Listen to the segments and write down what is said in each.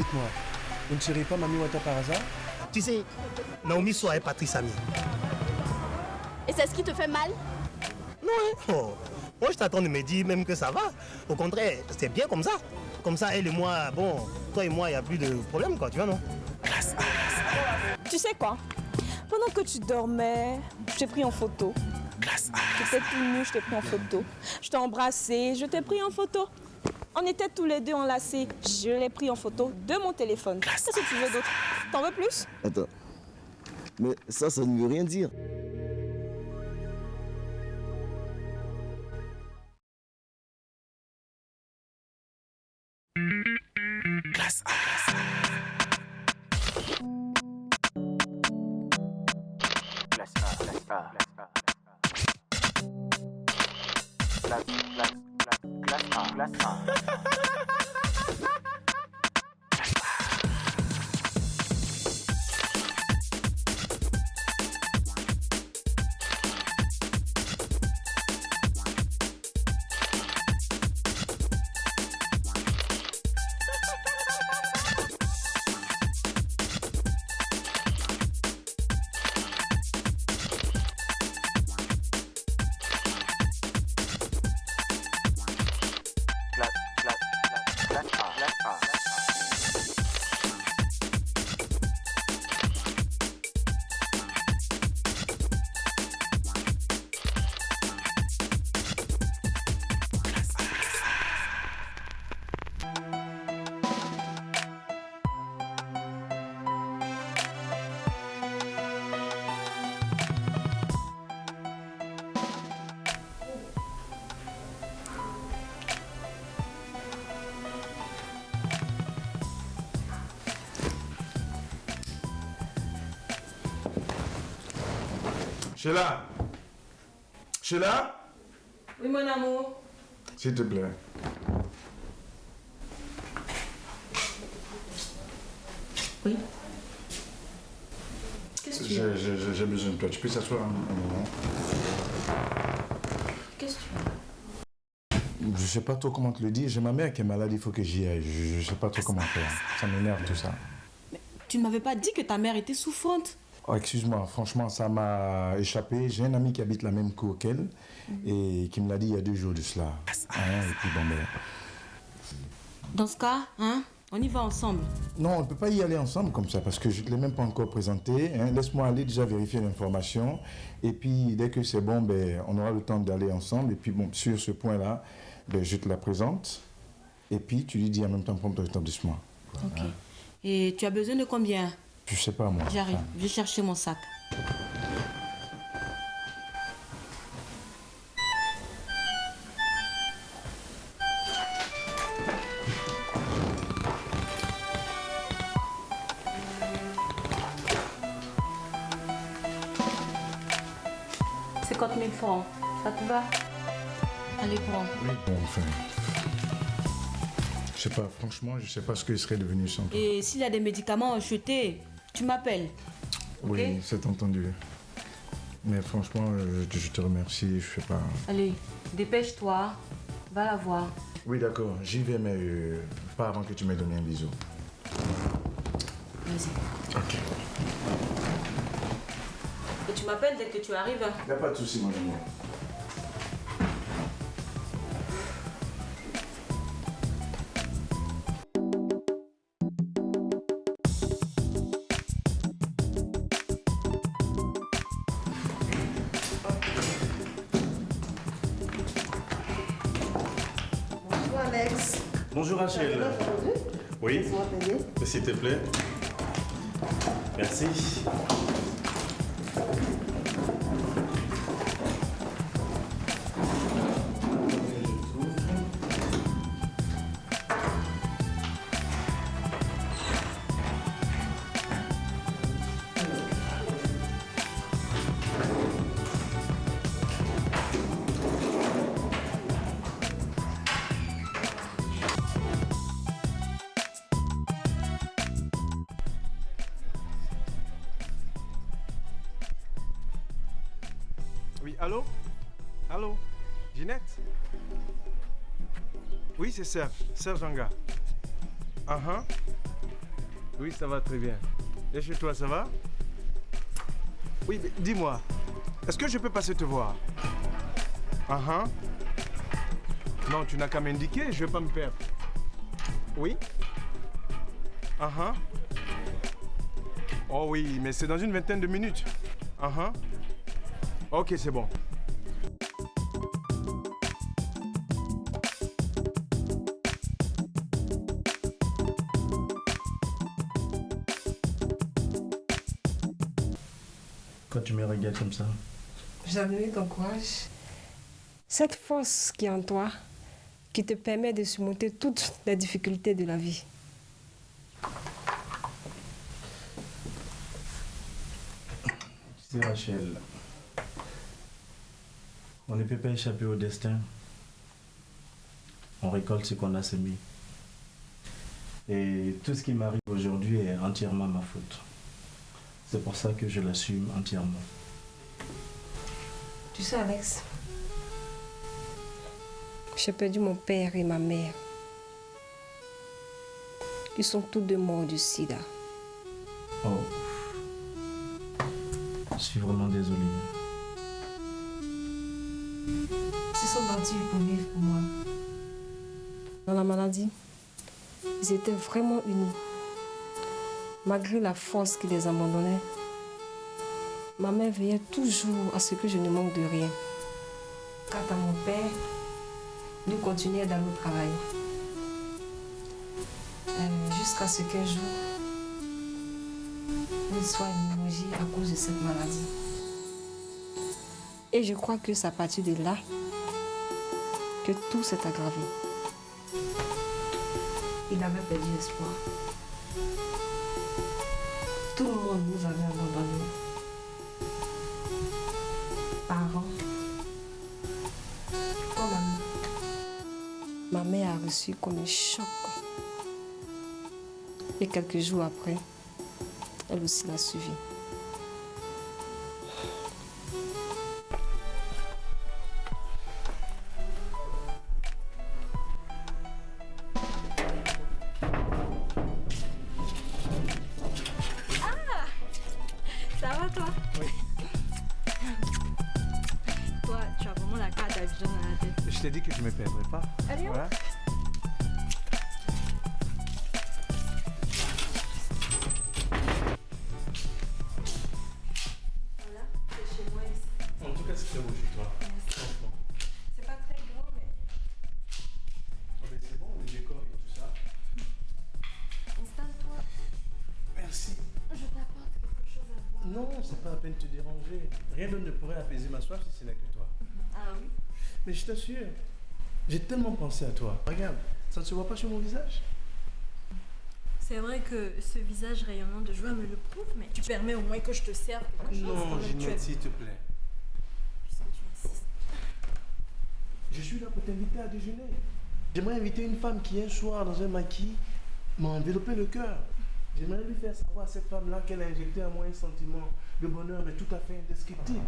dites-moi, vous ne serez pas Mami Wata par hasard? Tu sais, Naomi Soa et Patrice Ami. Et c'est ce qui te fait mal? Non, hein? Oh. Moi, je t'attends de me dire même que ça va. Au contraire, c'est bien comme ça. Comme ça, elle et moi, bon, toi et moi, il n'y a plus de problème, quoi, tu vois, non? Tu sais quoi? Pendant que tu dormais, je t'ai pris en photo. Tu étais tout nu, je t'ai pris en photo. Je t'ai embrassé, je t'ai pris en photo. On était tous les deux enlacés. Je l'ai pris en photo de mon téléphone. Qu'est-ce que tu veux d'autre? T'en veux plus? Attends. Mais ça ne veut rien dire. Classe A. Classe A. Classe A. Classe A. Sheila! Sheila? Oui, mon amour. S'il te plaît. Oui. Qu'est-ce que tu veux? J'ai besoin de toi. Tu peux s'asseoir un moment? Qu'est-ce que tu veux? Je sais pas trop comment te le dire. J'ai ma mère qui est malade, il faut que j'y aille. Je sais pas trop comment faire. Ça m'énerve tout ça. Mais tu ne m'avais pas dit que ta mère était souffrante. Oh, excuse-moi, franchement, ça m'a échappé. J'ai un ami qui habite la même cour qu'elle et qui me l'a dit il y a 2 jours de cela. Et puis bon, ben... Dans ce cas, hein, on y va ensemble. Non, on ne peut pas y aller ensemble comme ça parce que je ne te l'ai même pas encore présenté. Hein. Laisse-moi aller déjà vérifier l'information. Et puis, dès que c'est bon, ben, on aura le temps d'aller ensemble. Et puis, bon, sur ce point-là, ben, je te la présente. Et puis, tu lui dis en même temps prendre ton établissement. Ok. Et tu as besoin de combien? Je sais pas, moi. J'arrive. Je vais chercher mon sac. C'est 50 000 francs. Ça te va? Allez, prends. Oui, bon, enfin... Je sais pas, franchement, je sais pas ce que serait devenu sans toi. Et s'il y a des médicaments achetés, tu m'appelles. Oui, Okay? c'est entendu. Mais franchement, je te remercie, je sais pas... Allez, dépêche-toi. Va la voir. Oui, d'accord, j'y vais, mais pas avant que tu m'aies donné un bisou. Vas-y. Ok. Et tu m'appelles dès que tu arrives. Il n'y a pas de souci, mon amour. Bonjour Rachel. Oui, s'il te plaît. Merci. Oui, allô? Allô? Ginette? Oui, c'est Serge Janga. Oui, ça va très bien. Et chez toi, ça va? Oui, mais dis-moi, est-ce que je peux passer te voir? Non, tu n'as qu'à m'indiquer, je vais pas me perdre. Oui? Oh oui, mais c'est dans une vingtaine de minutes. Ok, c'est bon. Quand tu me regardes comme ça, J'admire ton courage. Cette force qui est en toi, qui te permet de surmonter toutes les difficultés de la vie. tu sais Rachel, on ne peut pas échapper au destin. On récolte ce qu'on a semé. Et tout ce qui m'arrive aujourd'hui est entièrement ma faute. C'est pour ça que je l'assume entièrement. Tu sais, Alex, j'ai perdu mon père et ma mère. Ils sont tous deux morts du sida. Oh. Je suis vraiment désolé. Ils se sont battus pour vivre pour moi. Dans la maladie, ils étaient vraiment unis. Malgré la force qui les abandonnait, ma mère veillait toujours à ce que je ne manque de rien. Quant à mon père, lui continuait d'aller au travail. Jusqu'à ce qu'un jour, il soit limogé à cause de cette maladie. Et je crois que c'est à partir de là que tout s'est aggravé. Il avait perdu espoir. Tout le monde nous avait abandonnés. Parents, comme amis. Ma mère a reçu comme un choc. Et quelques jours après, elle aussi l'a suivi. Ça va toi? Oui. Toi, tu as vraiment la carte d'Abidjan dans la tête. Je t'ai dit que je ne me perdrai pas. Allez, on. Voilà. Voilà, c'est chez moi ici. En tout cas, c'est très beau chez toi. Franchement. C'est pas très grand, mais Oh, mais c'est bon, le décor et tout ça. installe-toi. Merci. Je t'apporte quelque chose à boire. Non, c'est pas la peine de te déranger. Rien d'autre ne pourrait apaiser ma soif si ce n'est que toi. Ah oui? Mais je t'assure, j'ai tellement pensé à toi. Regarde, ça ne se voit pas sur mon visage? C'est vrai que ce visage rayonnant de joie me le prouve, mais tu permets au moins que je te serve quelque chose. Non, quand même, tu es- Ginette, s'il te plaît. Puisque tu insistes. Je suis là pour t'inviter à déjeuner. J'aimerais inviter une femme qui, un soir, dans un maquis, m'a enveloppé le cœur. J'aimerais lui faire savoir à cette femme-là qu'elle a injecté à moi un sentiment de bonheur, mais tout à fait indescriptible.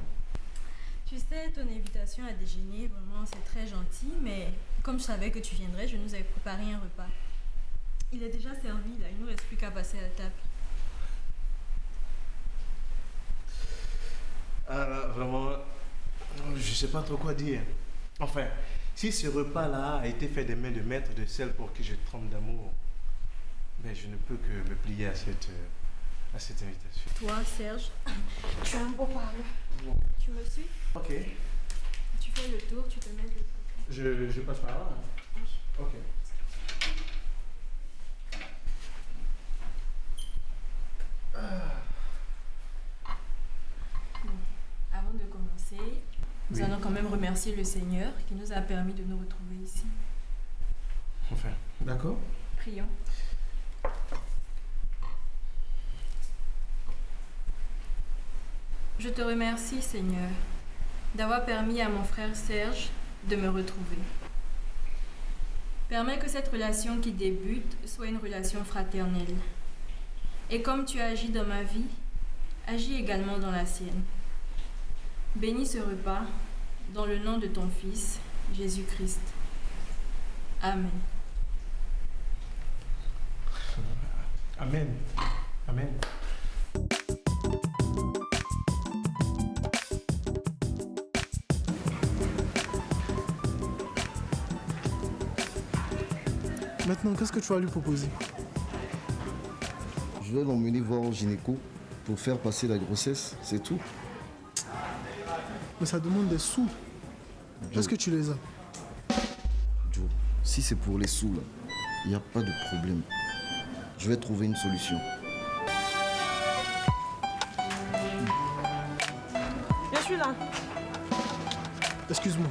Tu sais, ton invitation à déjeuner, vraiment, c'est très gentil, mais comme je savais que tu viendrais, je nous avais préparé un repas. Il est déjà servi, là, il ne nous reste plus qu'à passer à la table. Ah là, vraiment, je sais pas trop quoi dire. Enfin, si ce repas-là a été fait des mains de maître de celle pour qui je tremble d'amour, ben je ne peux que me plier à cette invitation. Toi, Serge, tu as un beau parler. Bon. Tu me suis? Ok, Tu fais le tour, tu te mets de côté. je passe par là. Oui. Ok. Avant de commencer, nous Oui. allons quand même remercier le Seigneur qui nous a permis de nous retrouver ici. Enfin, d'accord. Prions. Je te remercie, Seigneur, d'avoir permis à mon frère Serge de me retrouver. Permets que cette relation qui débute soit une relation fraternelle. Et comme tu as agi dans ma vie, agis également dans la sienne. Bénis ce repas dans le nom de ton Fils, Jésus-Christ. Amen. Amen. Amen. Maintenant, qu'est-ce que tu vas lui proposer? Je vais l'emmener voir au gynéco pour faire passer la grossesse, c'est tout. Mais ça demande des sous. Est-ce que tu les as? Joe, si c'est pour les sous, là, il n'y a pas de problème. Je vais trouver une solution. Je suis là. Excuse-moi.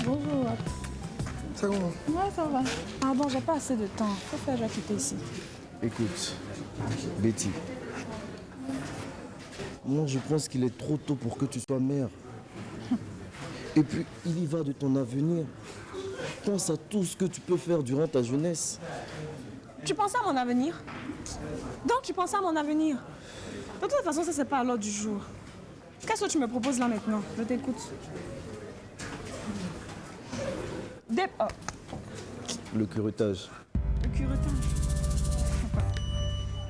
Bonjour. Ça va? Ouais, ça va. Pardon, j'ai pas assez de temps. Pourquoi je vais quitter ici? Écoute, Betty, moi je pense qu'il est trop tôt pour que tu sois mère. Et puis, il y va de ton avenir. Pense à tout ce que tu peux faire durant ta jeunesse. Tu penses à mon avenir? Donc tu penses à mon avenir? De toute façon, ça c'est pas à l'ordre du jour. Qu'est-ce que tu me proposes là maintenant? Je t'écoute. Le curettage. Le curetage.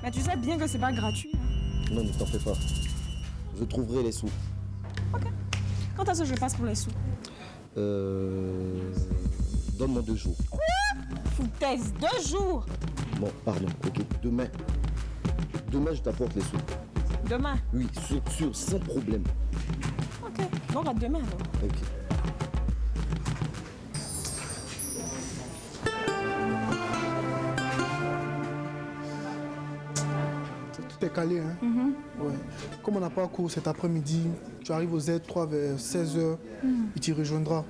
Mais tu sais bien que c'est pas gratuit. Hein? Non, ne t'en fais pas. Je trouverai les sous. Ok. Quand est-ce que je passe pour les sous? Donne-moi 2 jours. Quoi? Foutaise, 2 jours? Bon, pardon, ok. Demain. Demain, je t'apporte les sous. Demain? Oui, sûr, sans problème. Ok. Donc à demain alors. Ok. Tout est calé, hein? Ouais. Comme on n'a pas cours cet après-midi, tu arrives au Z3 vers 16h, il t'y rejoindra.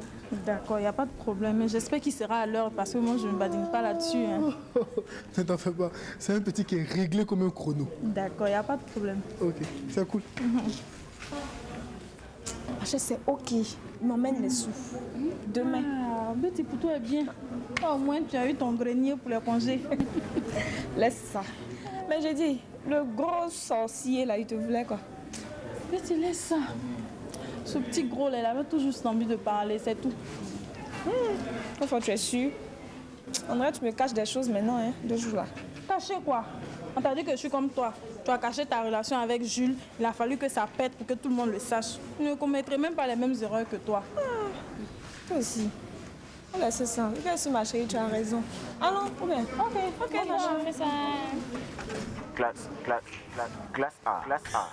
D'accord, il n'y a pas de problème. Mais j'espère qu'il sera à l'heure parce que moi, je ne me badine pas là-dessus. Hein. Ne t'en fais pas. C'est un petit qui est réglé comme un chrono. D'accord, il n'y a pas de problème. Ok, c'est cool. C'est ok. Il m'emmène les sous. Demain. Ah, Betty, pour toi, est bien. Au moins, tu as eu ton grenier pour les congés. Laisse ça. Mais j'ai dit, le gros sorcier là, il te voulait quoi? Betty, laisse ça. Ce petit gros là, il avait tout juste envie de parler, c'est tout. Enfin, tu es sûr? On dirait que tu me caches des choses maintenant, hein, 2 jours là. Cacher quoi? On t'a dit que je suis comme toi. Tu as caché ta relation avec Jules. Il a fallu que ça pète pour que tout le monde le sache. Je ne commettrai même pas les mêmes erreurs que toi. Toi aussi. On laisse ça. Regarde, ma chérie, tu as raison. Allons, ou bien? Ok, ma chérie. Fais ça. Classe A. Classe A.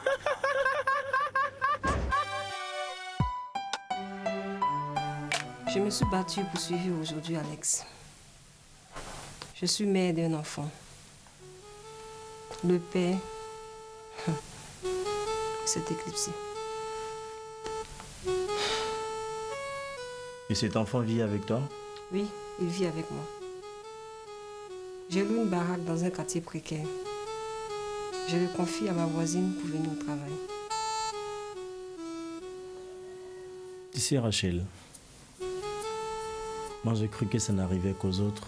Je me suis battue pour suivre aujourd'hui Alex. Je suis mère d'un enfant. Le père s'est éclipsé. Et cet enfant vit avec toi? Oui, il vit avec moi. J'ai loué une baraque dans un quartier précaire. Je le confie à ma voisine pour venir au travail. Tu sais, Rachel, moi j'ai cru que ça n'arrivait qu'aux autres.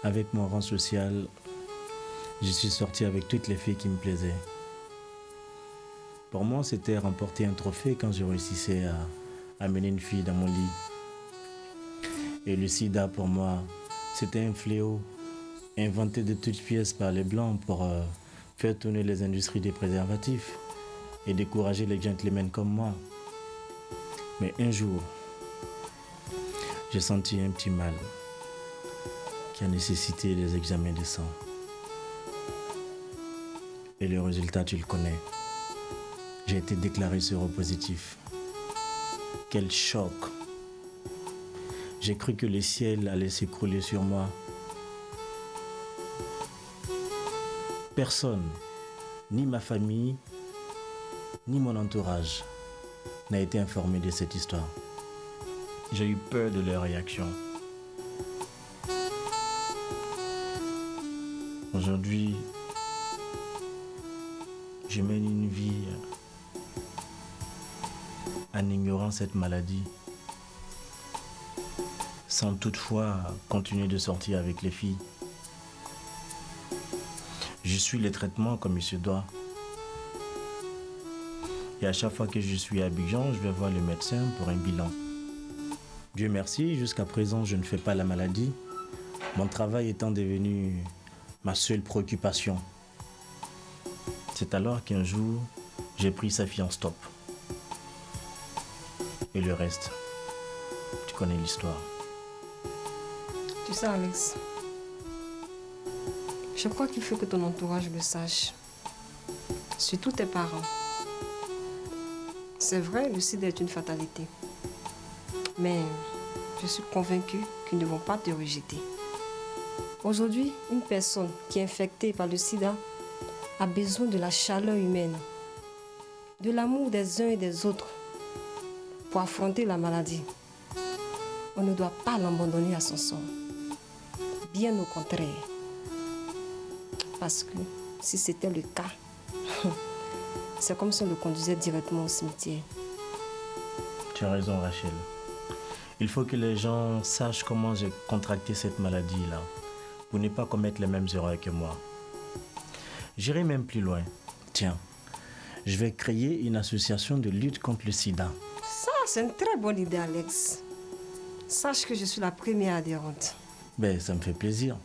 Avec mon rang social, je suis sorti avec toutes les filles qui me plaisaient. Pour moi, c'était remporter un trophée quand je réussissais à amener une fille dans mon lit. Et le sida, pour moi, c'était un fléau inventé de toutes pièces par les Blancs pour faire tourner les industries des préservatifs et décourager les gentlemen comme moi. Mais un jour, j'ai senti un petit mal qui a nécessité des examens de sang. Et le résultat, tu le connais. J'ai été déclaré séropositif. Quel choc! J'ai cru que le ciel allait s'écrouler sur moi. Personne, ni ma famille, ni mon entourage, n'a été informé de cette histoire. J'ai eu peur de leur réaction. Aujourd'hui, je mène une vie en ignorant cette maladie, sans toutefois continuer de sortir avec les filles. Je suis les traitements comme il se doit. Et à chaque fois que je suis à Abidjan, je vais voir le médecin pour un bilan. Dieu merci, jusqu'à présent, je ne fais pas la maladie. Mon travail étant devenu ma seule préoccupation. C'est alors qu'un jour, j'ai pris sa fille en stop. Et le reste, tu connais l'histoire. Tu sais, Alex, je crois qu'il faut que ton entourage le sache. Surtout tes parents. C'est vrai, le sida est une fatalité. Mais je suis convaincue qu'ils ne vont pas te rejeter. Aujourd'hui, une personne qui est infectée par le sida a besoin de la chaleur humaine, de l'amour des uns et des autres pour affronter la maladie. On ne doit pas l'abandonner à son sort. Bien au contraire. Parce que si c'était le cas, c'est comme si on le conduisait directement au cimetière. Tu as raison, Rachel. Il faut que les gens sachent comment j'ai contracté cette maladie-là, pour ne pas commettre les mêmes erreurs que moi. J'irai même plus loin. Tiens, je vais créer une association de lutte contre le sida. Ça, c'est une très bonne idée, Alex. Sache que je suis la première adhérente. Ben, ça me fait plaisir.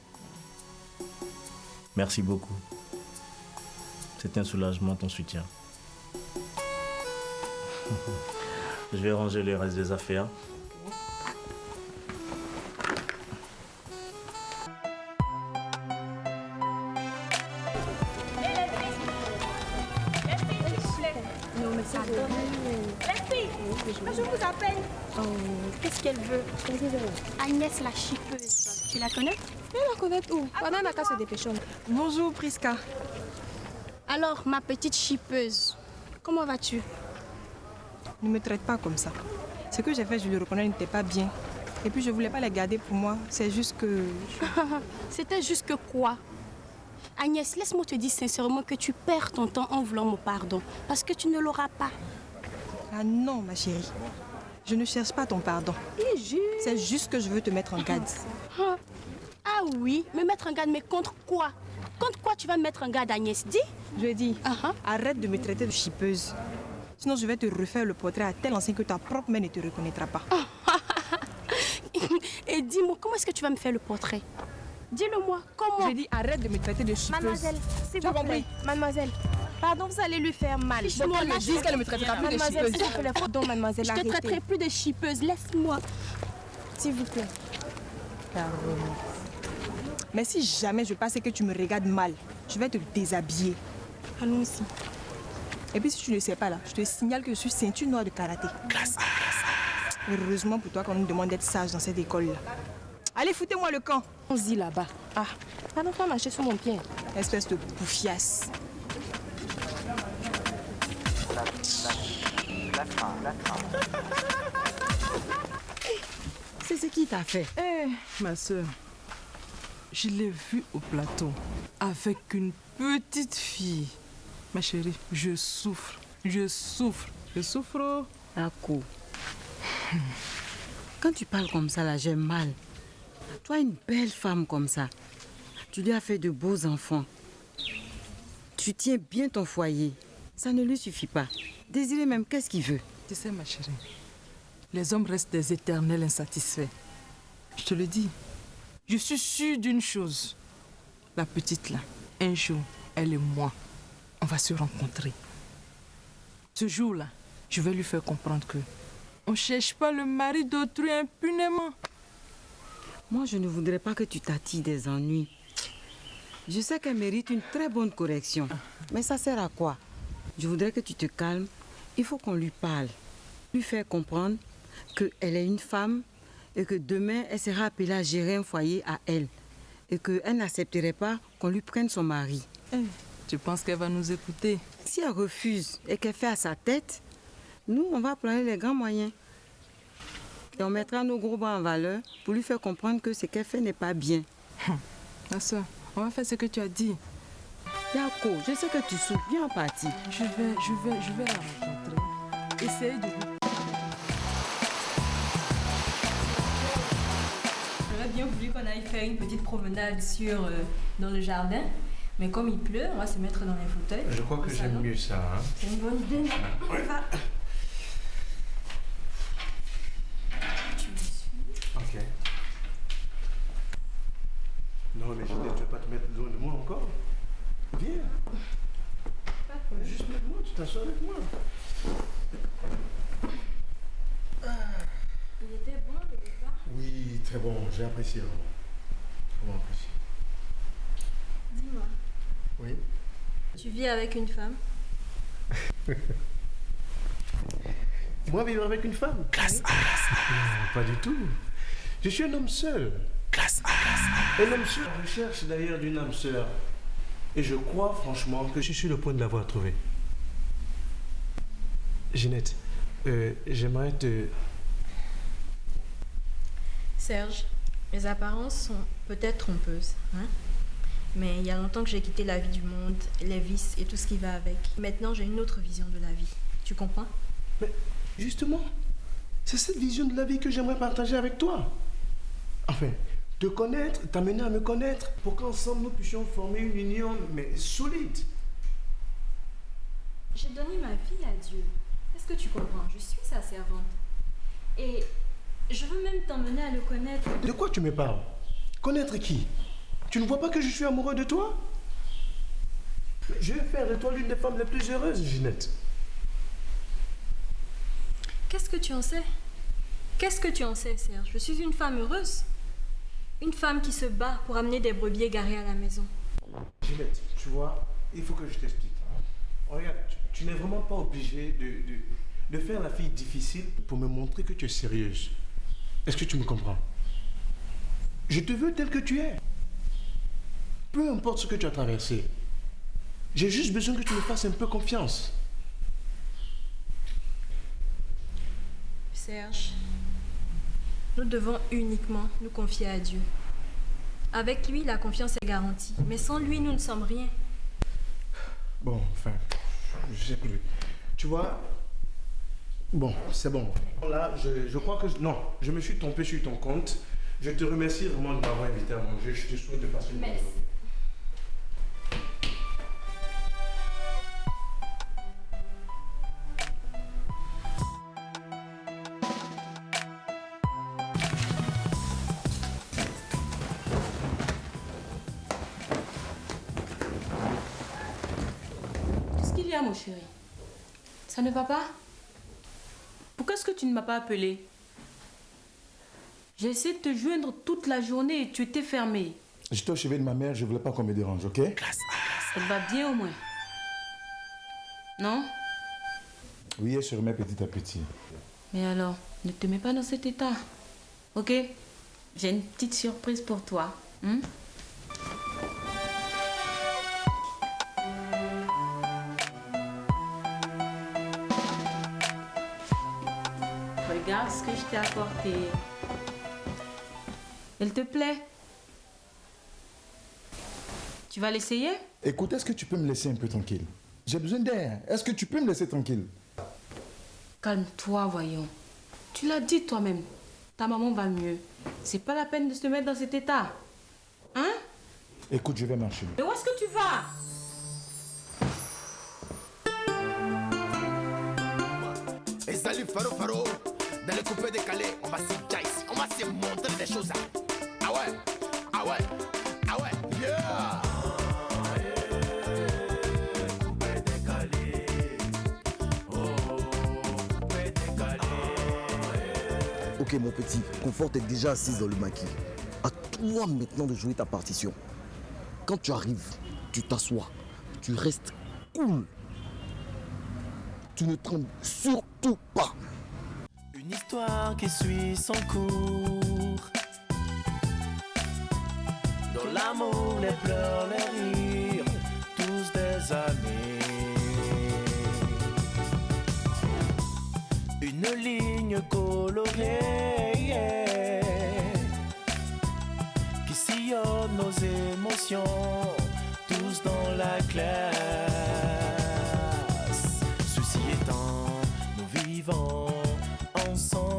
Merci beaucoup. C'est un soulagement, ton soutien. Je vais ranger le reste des affaires. Je vous appelle. Qu'est-ce qu'elle veut? Agnès la chipeuse. Tu la connais? Je la connais où? Pendant la casse des péchons. Bonjour Priska. Alors, ma petite chipeuse, comment vas-tu? Ne me traite pas comme ça. Ce que j'ai fait, je le reconnais, n'était pas bien. Et puis je voulais pas les garder pour moi. C'est juste que... C'était juste que quoi? Agnès, laisse-moi te dire sincèrement que tu perds ton temps en voulant mon pardon. Parce que tu ne l'auras pas. Ah non, ma chérie. Je ne cherche pas ton pardon. C'est juste que je veux te mettre en garde. Ah oui, me mettre en garde, mais contre quoi? Contre quoi tu vas me mettre en garde, Agnès? Dis. Je dis, arrête de me traiter de chipeuse. Sinon, je vais te refaire le portrait à tel enseigne que ta propre mère ne te reconnaîtra pas. Et dis-moi, comment est-ce que tu vas me faire le portrait? Dis-le-moi, comment? Je dis, arrête de me traiter de chipeuse. Mademoiselle, s'il vous plaît. Mademoiselle, pardon, vous allez lui faire mal. Donc, elle me dit qu'elle ne me traitera plus de chipeuse. S'il vous plaît, pardon, mademoiselle, je ne te traiterai plus de chipeuse. Laisse-moi. S'il vous plaît. Mais si jamais je passe et que tu me regardes mal, je vais te déshabiller. Allons-y. Et puis si tu ne sais pas là, je te signale que je suis ceinture noire de karaté. Classe A. Heureusement pour toi qu'on nous demande d'être sage dans cette école-là. Allez, foutez-moi le camp. On se dit là-bas. Ah. Pardon, pas marcher sur mon pied. Espèce de bouffiasse. C'est ce qui t'a fait. Ma soeur, je l'ai vue au plateau avec une petite fille. Ma chérie, je souffre. Je souffre. Ako. Quand tu parles comme ça, là, j'ai mal. Toi, une belle femme comme ça, tu lui as fait de beaux enfants. Tu tiens bien ton foyer. Ça ne lui suffit pas. Désiré même, qu'est-ce qu'il veut? Tu sais, ma chérie, les hommes restent des éternels insatisfaits. Je te le dis. Je suis sûre d'une chose. La petite là, un jour, elle et moi, on va se rencontrer. Ce jour-là, je vais lui faire comprendre que on ne cherche pas le mari d'autrui impunément. Moi, je ne voudrais pas que tu t'attires des ennuis. Je sais qu'elle mérite une très bonne correction. Mais ça sert à quoi? Je voudrais que tu te calmes. Il faut qu'on lui parle. Lui faire comprendre qu'elle est une femme et que demain, elle sera appelée à gérer un foyer à elle. Et qu'elle n'accepterait pas qu'on lui prenne son mari. Tu penses qu'elle va nous écouter? Si elle refuse et qu'elle fait à sa tête, nous, on va prendre les grands moyens. Et on mettra nos gros bras en valeur pour lui faire comprendre que ce qu'elle fait n'est pas bien. Ma soeur, on va faire ce que tu as dit. Yako, je sais que tu souffres. Viens en partie. Je vais la rencontrer. Essaye de lui. J'aurais bien voulu qu'on aille faire une petite promenade dans le jardin. Mais comme il pleut, on va se mettre dans les fauteuils. Je crois que j'aime mieux ça. Hein? C'est une bonne idée. Ouais. Tu me suis. mais Ginette, tu vas pas te mettre loin de moi encore? Viens. Juste avec moi, tu t'assois avec moi. Il était bon le repas? Oui, très bon, j'ai apprécié. Vraiment apprécié. Dis-moi, Oui. tu vis avec une femme? Moi, vivre avec une femme? Classe A. Non, pas du tout. Je suis un homme seul. Classe A. Un homme seul. Je cherche d'ailleurs d'une âme sœur. Et je crois franchement que je suis sur le point de l'avoir trouvée. Ginette, j'aimerais te... Serge, les apparences sont peut-être trompeuses, hein? Mais il y a longtemps que j'ai quitté la vie du monde, les vices et tout ce qui va avec. Maintenant, j'ai une autre vision de la vie. Tu comprends? Mais justement, c'est cette vision de la vie que j'aimerais partager avec toi. Enfin, te connaître, t'amener à me connaître, pour qu'ensemble nous puissions former une union, mais solide. J'ai donné ma vie à Dieu. Est-ce que tu comprends? Je suis sa servante. Et je veux même t'emmener à le connaître. De quoi tu me parles? Connaître qui? Tu ne vois pas que je suis amoureux de toi? Je vais faire de toi l'une des femmes les plus heureuses, Ginette. Qu'est-ce que tu en sais? Qu'est-ce que tu en sais, Serge? Je suis une femme heureuse. Une femme qui se bat pour amener des brebis égarées à la maison. Ginette, tu vois, il faut que je t'explique. Regarde, tu n'es vraiment pas obligée de faire la fille difficile pour me montrer que tu es sérieuse. Est-ce que tu me comprends? Je te veux tel que tu es. Peu importe ce que tu as traversé. J'ai juste besoin que tu me fasses un peu confiance. Serge, nous devons uniquement nous confier à Dieu. Avec lui, la confiance est garantie. Mais sans lui, nous ne sommes rien. Bon, enfin, je sais plus. Tu vois, bon, c'est bon. Là, je crois que... Non, je me suis trompé sur ton compte. Je te remercie vraiment de m'avoir invité à manger. Je te souhaite de passer une bonne journée. Qu'est-ce qu'il y a, mon chéri? Ça ne va pas? Pourquoi est-ce que tu ne m'as pas appelé? J'ai essayé de te joindre toute la journée et tu étais fermé. J'étais au chevet de ma mère, je voulais pas qu'on me dérange, ok? Elle va bien au moins. Non? Oui, elle se remet petit à petit. Mais alors, ne te mets pas dans cet état. Ok? J'ai une petite surprise pour toi. Hein? Regarde ce que je t'ai apporté. Elle te plaît? Tu vas l'essayer? Écoute, est-ce que tu peux me laisser un peu tranquille? J'ai besoin d'air. Est-ce que tu peux me laisser tranquille? Calme-toi, voyons. Tu l'as dit toi-même. Ta maman va mieux. C'est pas la peine de se mettre dans cet état. Hein? Écoute, je vais marcher. Mais où est-ce que tu vas? Et salut Faro Faro, dans le coupé décalé, on va se dire ici, on va se montrer des choses. Ah ouais, ah ouais, ah ouais, yeah. Ok mon petit, Confort est déjà assise dans le maquis. À toi maintenant de jouer ta partition. Quand tu arrives, tu t'assois, tu restes cool. Tu ne trembles surtout pas. Une histoire qui suit son cours. Dans l'amour, les pleurs, les rires, tous des amis. Une ligne colorée qui sillonne nos émotions, tous dans la classe. Ceci étant, nous vivons ensemble.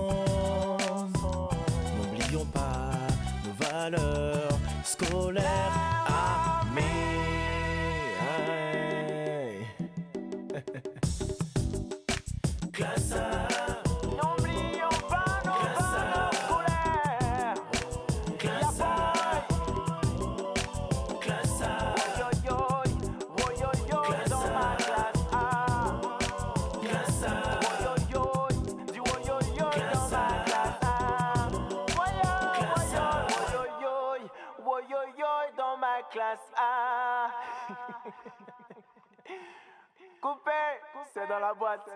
N'oublions pas nos valeurs scolaires. Classe A. N'oublions pas nos valeurs scolaires. Classe A. classe A. Coupé, c'est dans la boîte.